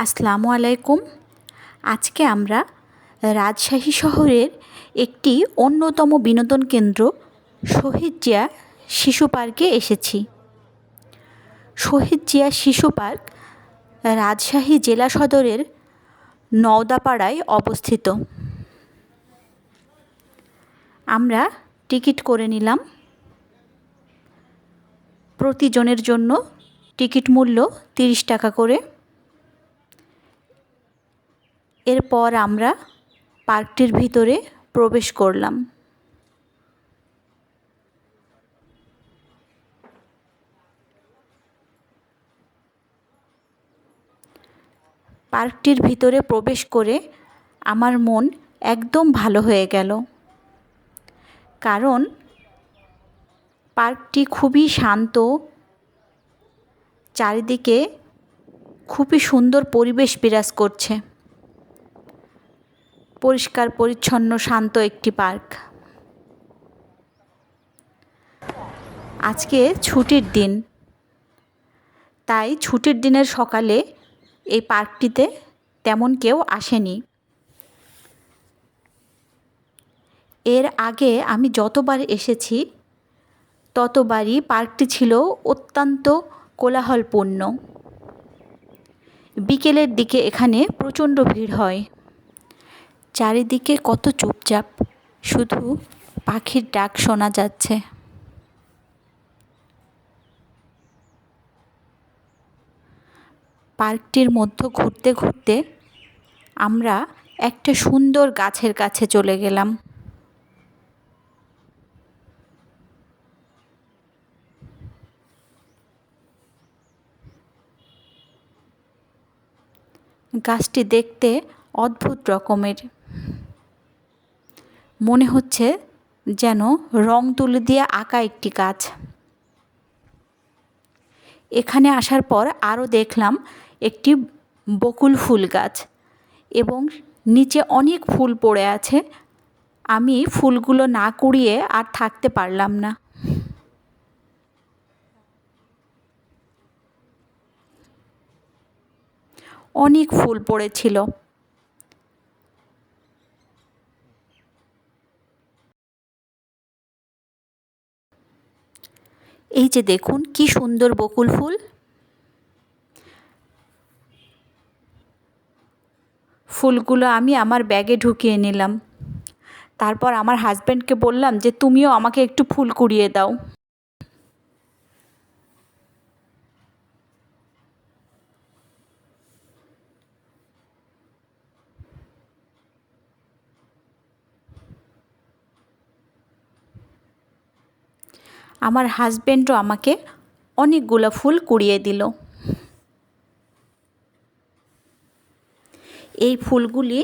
আসসালামু আলাইকুম। আজকে আমরা রাজশাহী শহরের একটি অন্যতম বিনোদন কেন্দ্র শহীদ জিয়া শিশু পার্কে এসেছি। শহীদ জিয়া শিশু পার্ক রাজশাহী জেলা সদরের নওদাপাড়ায় অবস্থিত। আমরা টিকিট করে নিলাম। প্রতিজনের জন্য টিকিট মূল্য 30 টাকা করে। এরপর আমরা পার্কটির ভিতরে প্রবেশ করলাম। পার্কটির ভিতরে প্রবেশ করে আমার মন একদম ভালো হয়ে গেল, কারণ পার্কটি খুবই শান্ত, চারিদিকে খুবই সুন্দর পরিবেশ বিরাজ করছে। পরিষ্কার পরিচ্ছন্ন শান্ত একটি পার্ক। আজকে ছুটির দিন, তাই ছুটির দিনের সকালে এই পার্কটিতে তেমন কেউ আসেনি। এর আগে আমি যতবার এসেছি ততবারই পার্কটি ছিল অত্যন্ত কোলাহলপূর্ণ। বিকেলের দিকে এখানে প্রচণ্ড ভিড় হয়। চারিদিকে কত চুপচাপ, শুধু পাখির ডাক শোনা যাচ্ছে। পার্কটির মধ্যে ঘুরতে ঘুরতে আমরা একটা সুন্দর গাছের কাছে চলে গেলাম। গাছটি দেখতে অদ্ভুত রকমের, মনে হচ্ছে যেন রং তুলি দিয়ে আঁকা একটি গাছ। এখানে আসার পর আরও দেখলাম একটি বকুল ফুল গাছ, এবং নিচে অনেক ফুল পড়ে আছে। আমি ফুলগুলো না কুড়িয়ে আর থাকতে পারলাম না। অনেক ফুল পড়েছিল। এই যে দেখুন কি সুন্দর বকুল ফুল। ফুলগুলো আমি আমার ব্যাগে ঢুকিয়ে নিলাম। তারপর আমার হাজব্যান্ডকে বললাম যে তুমিও আমাকে একটু ফুল কুড়িয়ে দাও। আমার হাজব্যান্ডও আমাকে অনেকগুলো ফুল কুড়িয়ে দিল। এই ফুলগুলি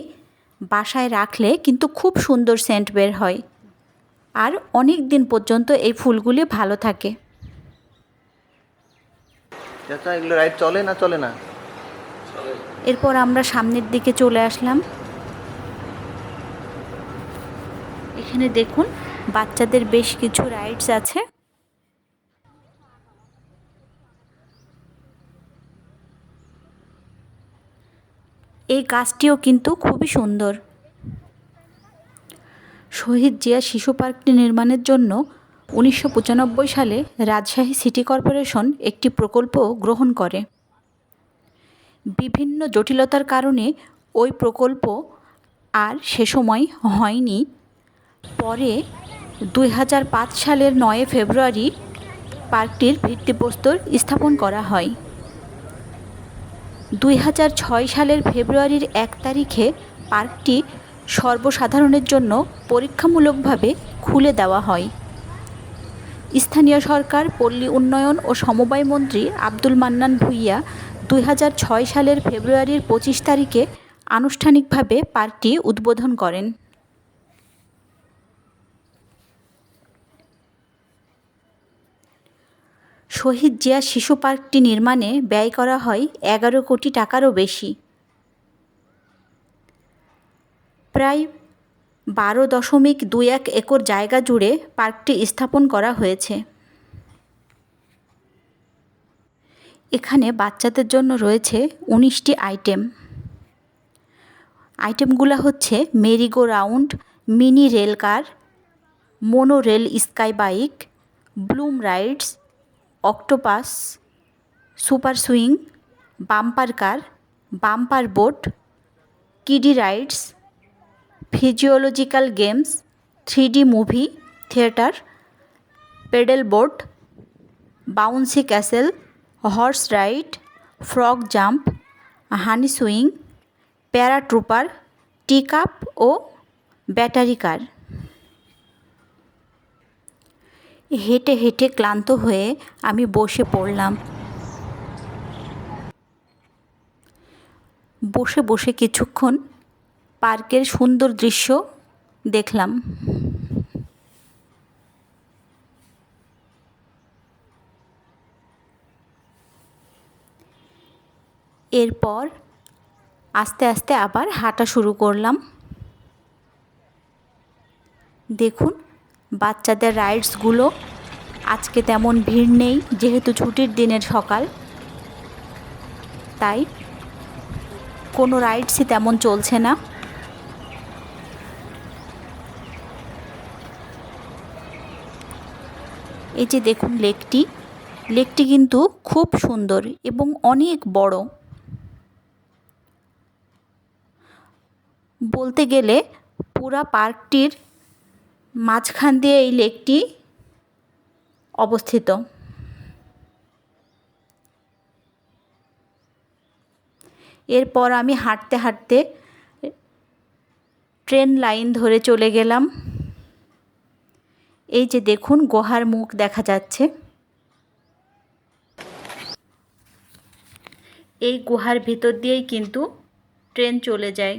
বাসায় রাখলে কিন্তু খুব সুন্দর সেন্ট বের হয়, আর অনেক দিন পর্যন্ত এই ফুলগুলি ভালো থাকে। চাচা, এগুলো রাইড চলে না চলে না? এরপর আমরা সামনের দিকে চলে আসলাম। এখানে দেখুন বাচ্চাদের বেশ কিছু রাইডস আছে। এই গাছটিও কিন্তু খুবই সুন্দর। শহীদ জিয়া শিশু পার্কটি নির্মাণের জন্য 1995 সালে রাজশাহী সিটি কর্পোরেশন একটি প্রকল্প গ্রহণ করে। বিভিন্ন জটিলতার কারণে ওই প্রকল্প আর সে সময় হয়নি। পরে 2005 সালের 9 ফেব্রুয়ারি পার্কটির ভিত্তিপ্রস্তর স্থাপন করা হয়। 2006 সালের ফেব্রুয়ারির 1 তারিখে পার্কটি সর্বসাধারণের জন্য পরীক্ষামূলকভাবে খুলে দেওয়া হয়। স্থানীয় সরকার, পল্লী উন্নয়ন ও সমবায় মন্ত্রী আব্দুল মান্নান ভূঁইয়া 2006 সালের ফেব্রুয়ারির 25 তারিখে আনুষ্ঠানিকভাবে পার্কটি উদ্বোধন করেন। শহীদ জিয়া শিশু পার্কটি নির্মাণে ব্যয় করা হয় 11 কোটি টাকারও বেশি। প্রায় 12.21 একর জায়গা জুড়ে পার্কটি স্থাপন করা হয়েছে। এখানে বাচ্চাদের জন্য রয়েছে 19টি আইটেম। আইটেমগুলো হচ্ছে merry go round, mini rail car, monorail sky bike, bloom rides, octopus, super swing, bumper car, bumper boat, kiddie rides, physiological games, 3D movie theatre, pedal boat, bouncy castle, horse ride, frog jump, honey swing, paratrooper, tea cup ও battery car. হেঁটে হেঁটে ক্লান্ত হয়ে আমি বসে পড়লাম। বসে বসে কিছুক্ষণ পার্কের সুন্দর দৃশ্য দেখলাম। এরপর আস্তে আস্তে আবার হাঁটা শুরু করলাম। দেখুন বাচ্চাদের রাইডসগুলো আজকে তেমন ভিড় নেই, যেহেতু ছুটির দিনের সকাল, তাই কোনো রাইডসই তেমন চলছে না। এই যে দেখুন লেকটি কিন্তু খুব সুন্দর এবং অনেক বড়। বলতে গেলে পুরা পার্কটির মাঝখান দিয়ে এই লেকটি অবস্থিত। এরপর আমি হাঁটতে হাঁটতে ট্রেন লাইন ধরে চলে গেলাম। এই যে দেখুন গুহার মুখ দেখা যাচ্ছে। এই গুহার ভিতর দিয়েই কিন্তু ট্রেন চলে যায়।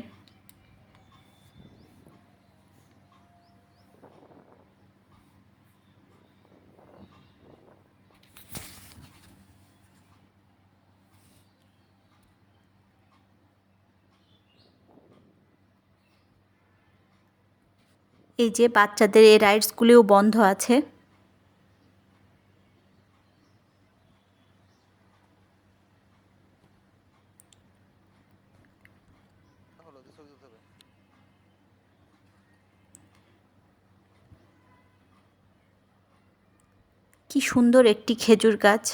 এই যে বাচ্চাদের এই রাইডসগুলিও বন্ধ আছে। কি সুন্দর একটি খেজুর গাছ।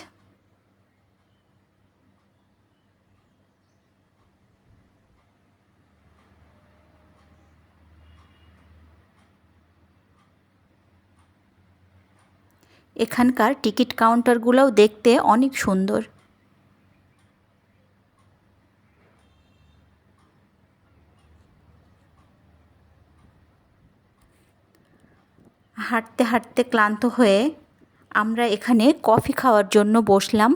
এখানকার টিকিট কাউন্টারগুলোও দেখতে অনেক সুন্দর। হাঁটতে হাঁটতে ক্লান্ত হয়ে আমরা এখানে কফি খাওয়ার জন্য বসলাম।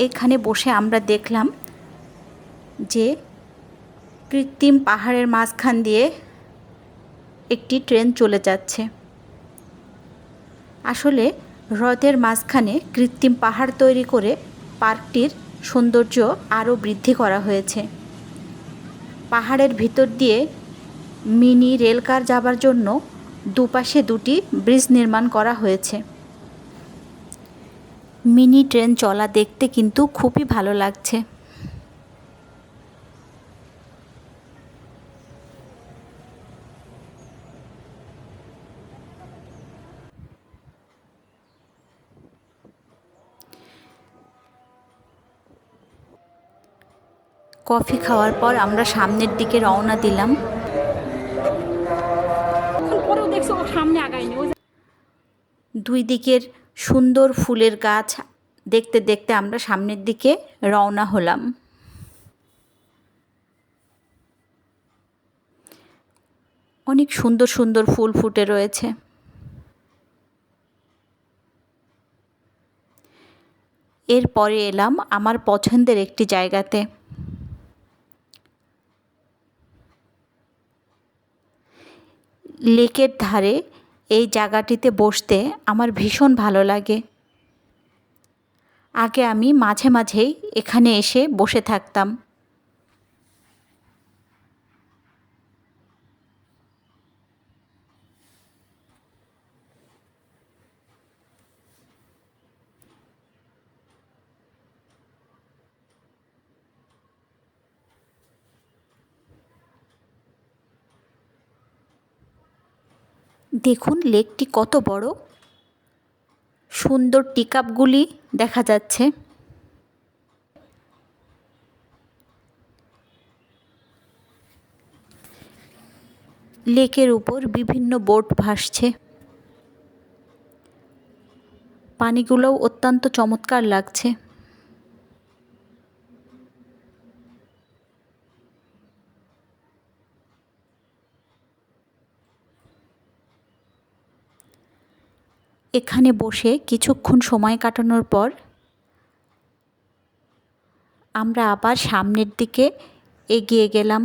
এখানে বসে আমরা দেখলাম যে কৃত্রিম পাহাড়ের মাঝখান দিয়ে একটি ট্রেন চলে যাচ্ছে। আসলে হ্রদের মাঝখানে কৃত্রিম পাহাড় তৈরি করে পার্কটির সৌন্দর্য আরও বৃদ্ধি করা হয়েছে। পাহাড়ের ভিতর দিয়ে মিনি রেলকার যাবার জন্য দুপাশে দুটি ব্রিজ নির্মাণ করা হয়েছে। মিনি ট্রেন চলা দেখতে কিন্তু খুবই ভালো লাগছে। কফি খাওয়ার পর আমরা সামনের দিকে রওনা দিলাম। দুই দিকের সুন্দর ফুলের গাছ দেখতে দেখতে আমরা সামনের দিকে রওনা হলাম। অনেক সুন্দর সুন্দর ফুল ফুটে রয়েছে। এরপরে এলাম আমার পছন্দের একটি জায়গাতে। লেকের ধারে এই জায়গাটিতে বসতে আমার ভীষণ ভালো লাগে। আগে আমি মাঝে মাঝেই এখানে এসে বসে থাকতাম। দেখুন লেকটি কত বড়, সুন্দর টিকআপগুলি দেখা যাচ্ছে। লেকের উপর বিভিন্ন বোট ভাসছে। পানিগুলোও অত্যন্ত চমৎকার লাগছে। এখানে বসে কিছুক্ষণ সময় কাটানোর পর আমরা আবার সামনের দিকে এগিয়ে গেলাম।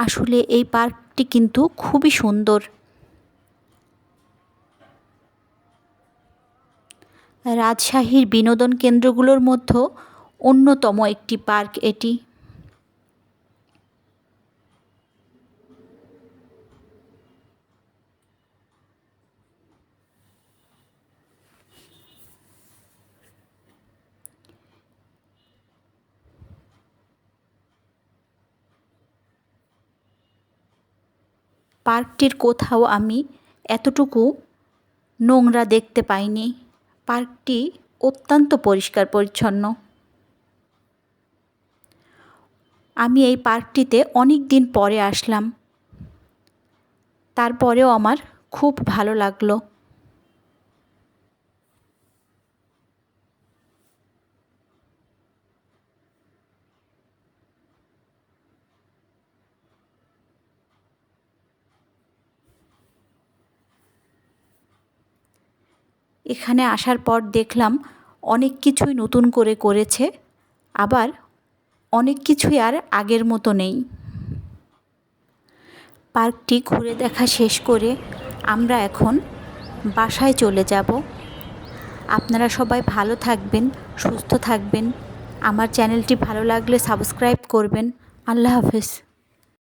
আসলে এই পার্কটি কিন্তু খুবই সুন্দর। রাজশাহীর বিনোদন কেন্দ্রগুলোর মধ্যে অন্যতম একটি পার্ক এটি। পার্কটির কোথাও আমি এতটুকু নোংরা দেখতে পাইনি। পার্কটি অত্যন্ত পরিষ্কার পরিচ্ছন্ন। আমি এই পার্কটিতে অনেক দিন পরে আসলাম, তারপরেও আমার খুব ভালো লাগলো। এখানে আসার পর দেখলাম অনেক কিছুই নতুন করে করেছে, আবার অনেক কিছুই আর আগের মতো নেই। পার্কটি ঘুরে দেখা শেষ করে আমরা এখন বাসায় চলে যাব। আপনারা সবাই ভালো থাকবেন, সুস্থ থাকবেন। আমার চ্যানেলটি ভালো লাগলে সাবস্ক্রাইব করবেন। আল্লাহ হাফেজ।